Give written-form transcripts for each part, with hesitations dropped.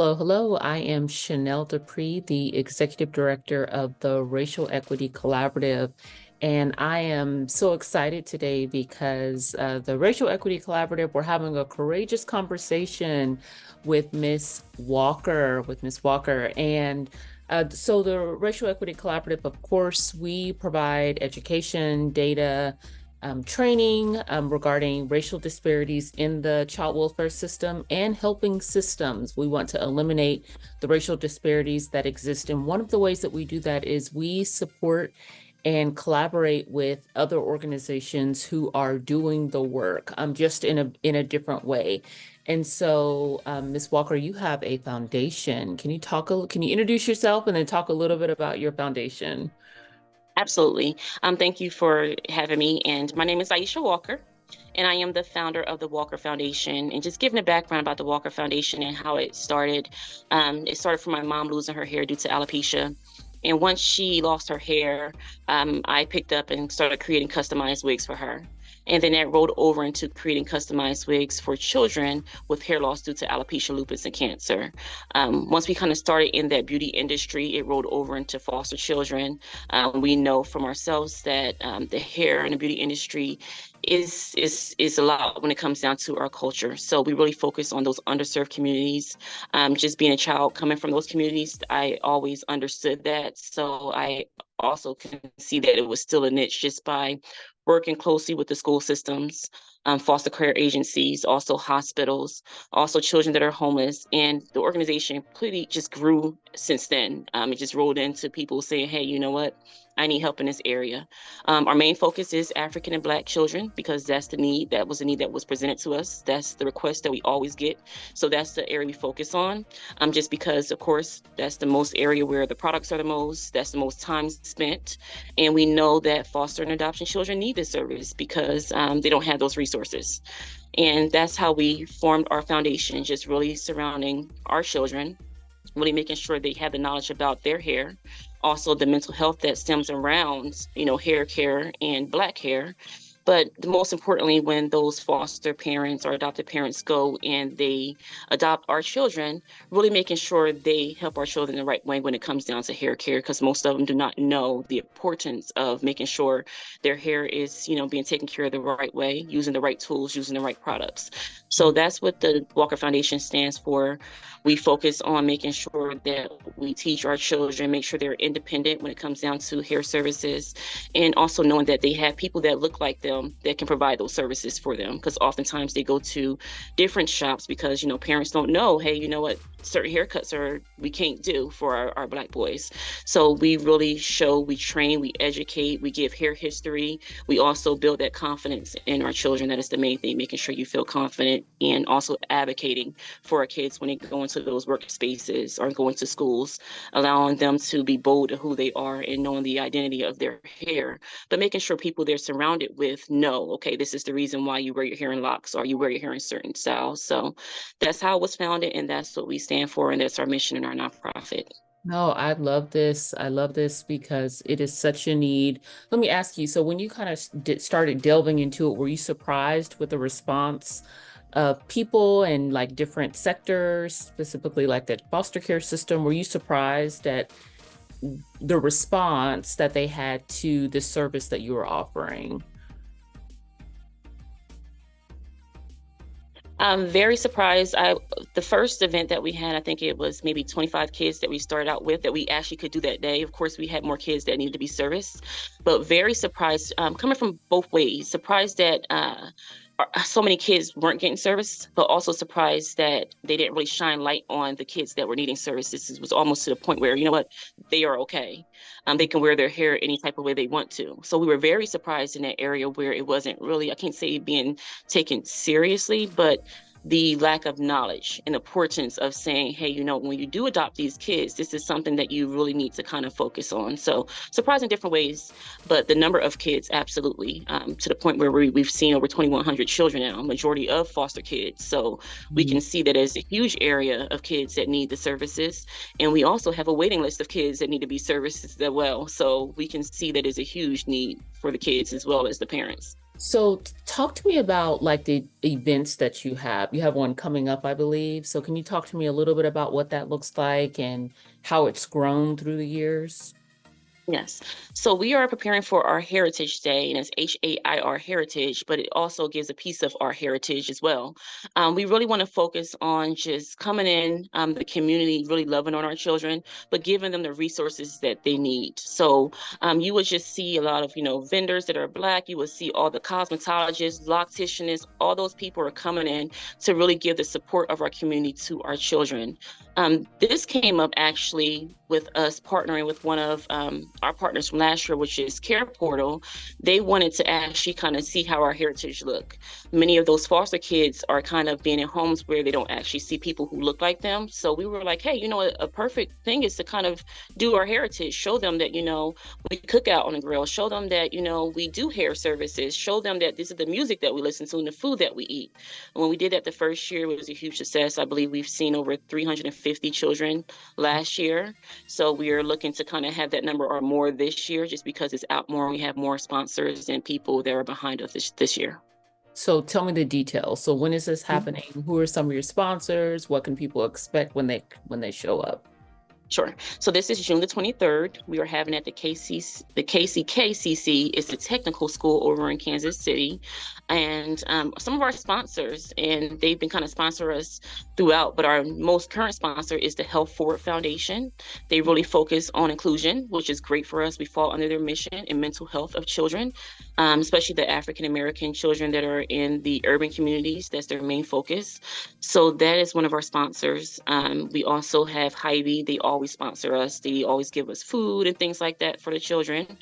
Hello, hello. I am Chanel Dupree, the Executive Director of the Racial Equity Collaborative. And I am so excited today because the Racial Equity Collaborative, we're having a courageous conversation with Miss Walker, And so the Racial Equity Collaborative, of course, we provide education, data, training regarding racial disparities in the child welfare system and helping systems. We want to eliminate the racial disparities that exist. And one of the ways that we do that is we support and collaborate with other organizations who are doing the work, just in a different way. And so, Ms. Walker, you have a foundation. Can you introduce yourself and then talk a little bit about your foundation? Absolutely. Thank you for having me. And my name is Aisha Walker, and I am the founder of the Walker Foundation. And just giving a background about the Walker Foundation and how it started. It started from my mom losing her hair due to alopecia. And once she lost her hair, I picked up and started creating customized wigs for her. And then that rolled over into creating customized wigs for children with hair loss due to alopecia, lupus, and cancer. Once we kind of started in that beauty industry, it rolled over into foster children. We know from ourselves that the hair in the beauty industry is a lot when it comes down to our culture. So we really focus on those underserved communities. Just being a child coming from those communities, I always understood that. So I also can see that it was still a niche just by working closely with the school systems, foster care agencies, also hospitals, also children that are homeless. And the organization completely just grew since then. It just rolled into people saying, hey, you know what? I need help in this area. Our main focus is African and Black children because that's the need. That was the need that was presented to us. That's the request that we always get. So that's the area we focus on. Just because, of course, that's the most area where the products are the most. That's the most time spent. And we know that foster and adoption children need this service because they don't have those resources. And that's how we formed our foundation, just really surrounding our children, really making sure they have the knowledge about their hair, also the mental health that stems around, hair care and Black hair. But most importantly, when those foster parents or adopted parents go and they adopt our children, really making sure they help our children the right way when it comes down to hair care, because most of them do not know the importance of making sure their hair is, being taken care of the right way, using the right tools, using the right products. So that's what the Walker Foundation stands for. We focus on making sure that we teach our children, make sure they're independent when it comes down to hair services, and also knowing that they have people that look like them that can provide those services for them. Because oftentimes they go to different shops because, parents don't know, hey, you know what, certain haircuts we can't do for our Black boys. So we really show, we train, we educate, we give hair history. We also build that confidence in our children. That is the main thing, making sure you feel confident, and also advocating for our kids when they go into those workspaces or go into schools, allowing them to be bold of who they are and knowing the identity of their hair, but making sure people they're surrounded with know, okay, this is the reason why you wear your hair in locks or you wear your hair in certain styles. So that's how it was founded, and that's what we stand for, and that's our mission in our nonprofit. No, I love this. I love this because it is such a need. Let me ask you, so when you kind of started delving into it, were you surprised with the response of people and like different sectors, specifically like that foster care system? Were you surprised at the response that they had to the service that you were offering? I'm very surprised. The first event that we had, I think it was maybe 25 kids that we started out with that we actually could do that day. Of course, we had more kids that needed to be serviced, but very surprised, coming from both ways. Surprised that so many kids weren't getting service, but also surprised that they didn't really shine light on the kids that were needing services. It was almost to the point where, you know what, they are okay. They can wear their hair any type of way they want to. So we were very surprised in that area where it wasn't really, I can't say being taken seriously, but the lack of knowledge and importance of saying, hey, when you do adopt these kids, this is something that you really need to kind of focus on. So surprising different ways, but the number of kids, absolutely, to the point where we've seen over 2,100 children now, majority of foster kids. So we can see that there's a huge area of kids that need the services. And we also have a waiting list of kids that need to be serviced as well. So we can see that there's a huge need for the kids as well as the parents. So talk to me about like the events that you have. You have one coming up, I believe. So can you talk to me a little bit about what that looks like and how it's grown through the years? Yes. So we are preparing for our Heritage Day, and it's HAIR Heritage, but it also gives a piece of our heritage as well. We really want to focus on just coming in, the community, really loving on our children, but giving them the resources that they need. So you would just see a lot of, vendors that are Black. You would see all the cosmetologists, locticians, all those people are coming in to really give the support of our community to our children. This came up actually with us partnering with one of our partners from last year, which is Care Portal. They wanted to actually kind of see how our heritage look. Many of those foster kids are kind of being in homes where they don't actually see people who look like them. So we were like, hey, a perfect thing is to kind of do our heritage, show them that, we cook out on the grill, show them that, we do hair services, show them that this is the music that we listen to and the food that we eat. And when we did that the first year, it was a huge success. I believe we've seen over 350 children last year. So we are looking to kind of have that number or more this year, just because it's out more. We have more sponsors and people that are behind us this year. So tell me the details. So when is this happening? Who are some of your sponsors? What can people expect when they show up? Sure. So this is June the 23rd. We are having at the KCKCC. It's a technical school over in Kansas City. And some of our sponsors, and they've been kind of sponsor us throughout, but our most current sponsor is the Health Forward Foundation. They really focus on inclusion, which is great for us. We fall under their mission in mental health of children, especially the African American children that are in the urban communities. That's their main focus. So that is one of our sponsors. We also have Hy-Vee. They always sponsor us. They always give us food and things like that for the children.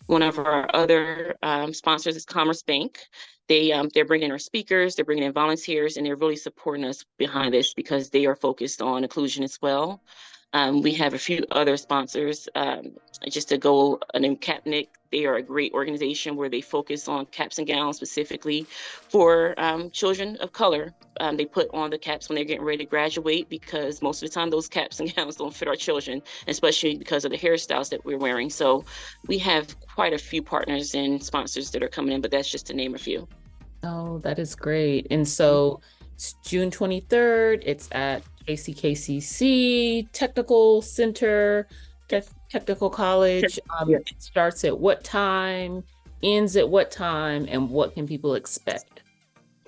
One of our other sponsors is Commerce Bank. They're bringing in our speakers, they're bringing in volunteers, and they're really supporting us behind this because they are focused on inclusion as well. We have a few other sponsors, just to go named Capnick. They are a great organization where they focus on caps and gowns specifically for children of color. They put on the caps when they're getting ready to graduate because most of the time those caps and gowns don't fit our children, especially because of the hairstyles that we're wearing. So we have quite a few partners and sponsors that are coming in, but that's just to name a few. Oh, that is great. And so it's June 23rd. It's at KCKCC Technical Center, Technical College. It starts at what time, ends at what time, and what can people expect?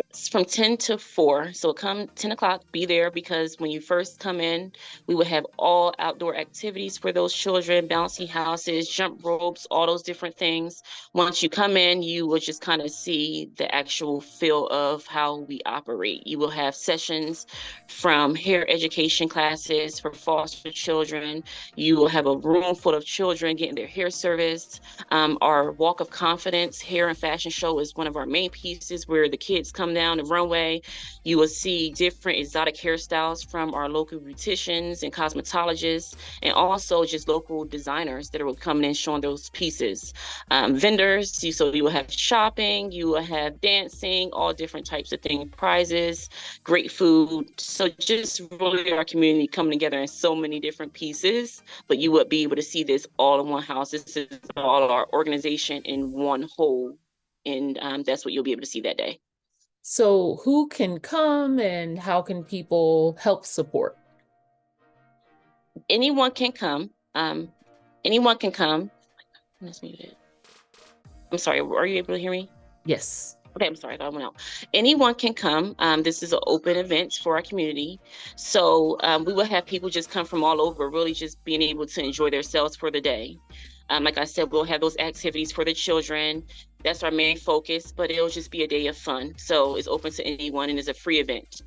It's from 10 to 4. So come 10 o'clock, be there because when you first come in, we will have all outdoor activities for those children, bouncy houses, jump ropes, all those different things. Once you come in, you will just kind of see the actual feel of how we operate. You will have sessions from hair education classes for foster children. You will have a room full of children getting their hair serviced. Our Walk of Confidence hair and fashion show is one of our main pieces where the kids come down the runway. You will see different exotic hairstyles from our local beauticians and cosmetologists, and also just local designers that are coming in showing those pieces. Vendors, so you will have shopping, you will have dancing, all different types of things, prizes, great food. So just really our community coming together in so many different pieces, but you would be able to see this all in one house. This is all our organization in one whole, and that's what you'll be able to see that day. So who can come and how can people help support? Anyone can come. Anyone can come. Let's mute it. I'm sorry. Are you able to hear me? Yes. Okay, I'm sorry, I went out. Anyone can come. This is an open event for our community. So we will have people just come from all over, really just being able to enjoy themselves for the day. Like I said, we'll have those activities for the children. That's our main focus, but it'll just be a day of fun. So it's open to anyone and it's a free event.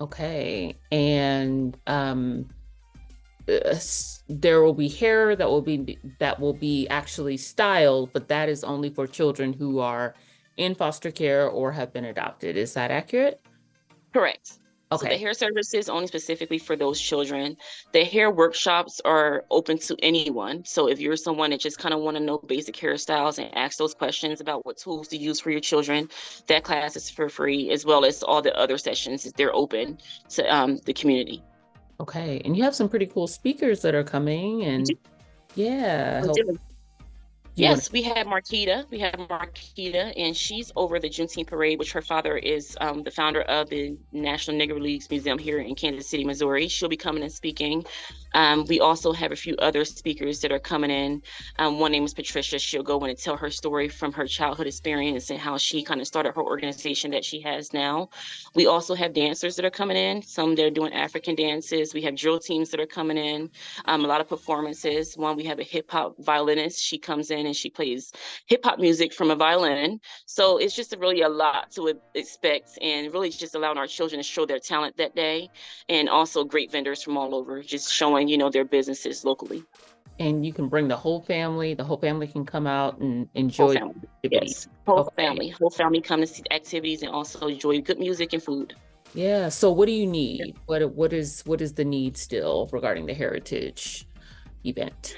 Okay. And there will be hair that will be actually styled, but that is only for children who are in foster care or have been adopted. Is that accurate? Correct. So the Okay. hair service is only specifically for those children. The hair workshops are open to anyone. So if you're someone that just kind of want to know basic hairstyles and ask those questions about what tools to use for your children, that class is for free, as well as all the other sessions. They're open to the community. Okay. And you have some pretty cool speakers that are coming and yeah, We do. You want Yes, we have Marquita. We have Marquita, and she's over the Juneteenth parade, which her father is the founder of the National Negro Leagues Museum here in Kansas City, Missouri. She'll be coming and speaking. We also have a few other speakers that are coming in. One name is Patricia. She'll go in and tell her story from her childhood experience and how she kind of started her organization that she has now. We also have dancers that are coming in. Some they're doing African dances. We have drill teams that are coming in. A lot of performances. One, we have a hip hop violinist. She comes in and she plays hip hop music from a violin. So it's just really a lot to expect, and really just allowing our children to show their talent that day. And also great vendors from all over, just showing, their businesses locally. And you can bring the whole family. The whole family can come out and Whole enjoy the family. activity. Yes. Whole Okay. family. Whole family come to see the activities and also enjoy good music and food. Yeah. So what do you need? What is the need still regarding the Heritage event?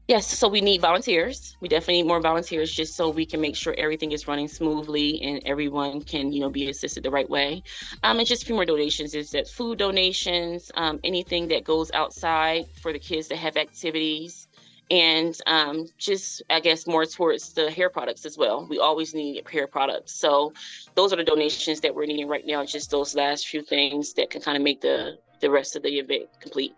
Yes, so we need volunteers. We definitely need more volunteers just so we can make sure everything is running smoothly and everyone can, be assisted the right way. And just a few more donations is that food donations, anything that goes outside for the kids that have activities, and just I guess more towards the hair products as well. We always need hair products. So those are the donations that we're needing right now, just those last few things that can kind of make the rest of the event complete.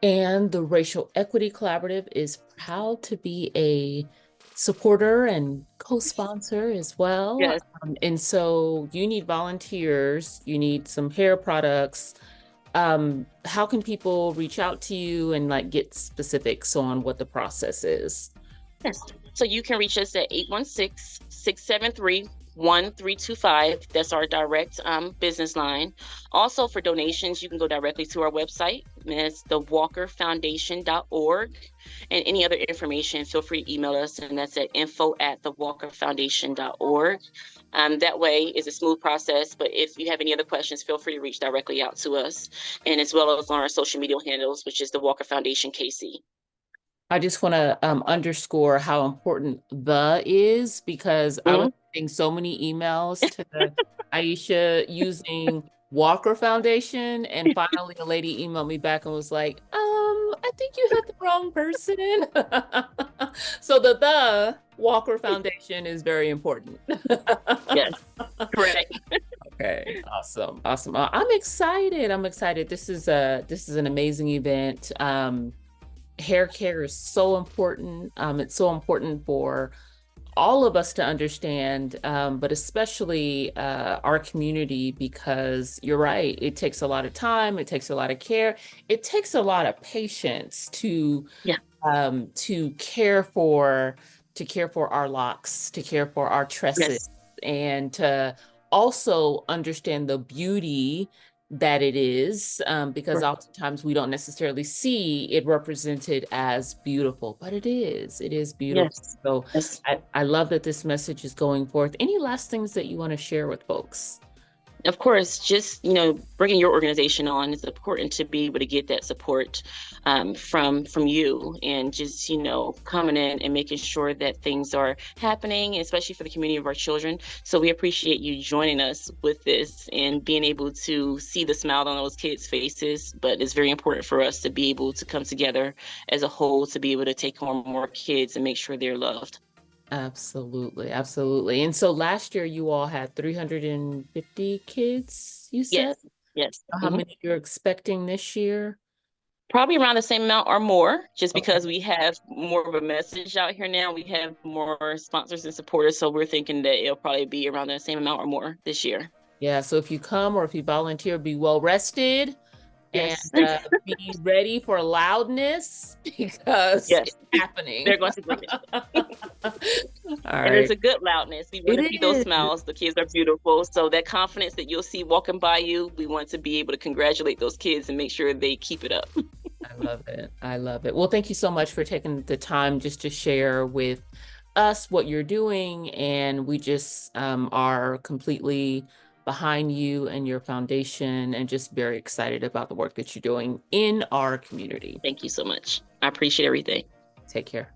And the Racial Equity Collaborative is proud to be a supporter and co-sponsor as well. Yes. And so you need volunteers, you need some hair products. How can people reach out to you and like get specifics on what the process is? Yes. So you can reach us at 816-673-1325. That's our direct business line. Also, for donations, you can go directly to our website. It's thewalkerfoundation.org. And any other information, feel free to email us, and that's at info@thewalkerfoundation.org. That way is a smooth process, but if you have any other questions, feel free to reach directly out to us, and as well as on our social media handles, which is the Walker Foundation KC. I just want to underscore how important the is because I was Mhm. getting so many emails to Aisha using Walker Foundation, and finally a lady emailed me back and was like, I think you have the wrong person. So the Walker Foundation is very important. Yes, correct. Okay, awesome, awesome. I'm excited. I'm excited. This is an amazing event. Hair care is so important. It's so important for all of us to understand, but especially our community, because you're right, it takes a lot of time, it takes a lot of care, it takes a lot of patience Yeah. to care for our locks, to care for our tresses, Yes. and to also understand the beauty that it is, because Right. oftentimes we don't necessarily see it represented as beautiful, but it is beautiful. Yes. So Yes. I love that this message is going forth. Any last things that you want to share with folks? Of course, just bringing your organization on is important to be able to get that support from you, and just coming in and making sure that things are happening, especially for the community of our children. So we appreciate you joining us with this and being able to see the smile on those kids' faces. But it's very important for us to be able to come together as a whole to be able to take on more kids and make sure they're loved. Absolutely, absolutely. And so last year you all had 350 kids, you said? Yes. Yes. How many you're expecting this year? Probably around the same amount or more, just Okay. because we have more of a message out here now. We have more sponsors and supporters, so we're thinking that it'll probably be around the same amount or more this year. Yeah, so if you come or if you volunteer, be well rested and Yes. be ready for loudness because Yes, it's happening. they're going to bring it. All And it's right. a good loudness. We want It to see those is. smiles. The kids are beautiful. So that confidence that you'll see walking by you, we want to be able to congratulate those kids and make sure they keep it up. I love it. I love it. Well, thank you so much for taking the time just to share with us what you're doing. And we just are completely behind you and your foundation and just very excited about the work that you're doing in our community. Thank you so much. I appreciate everything. Take care.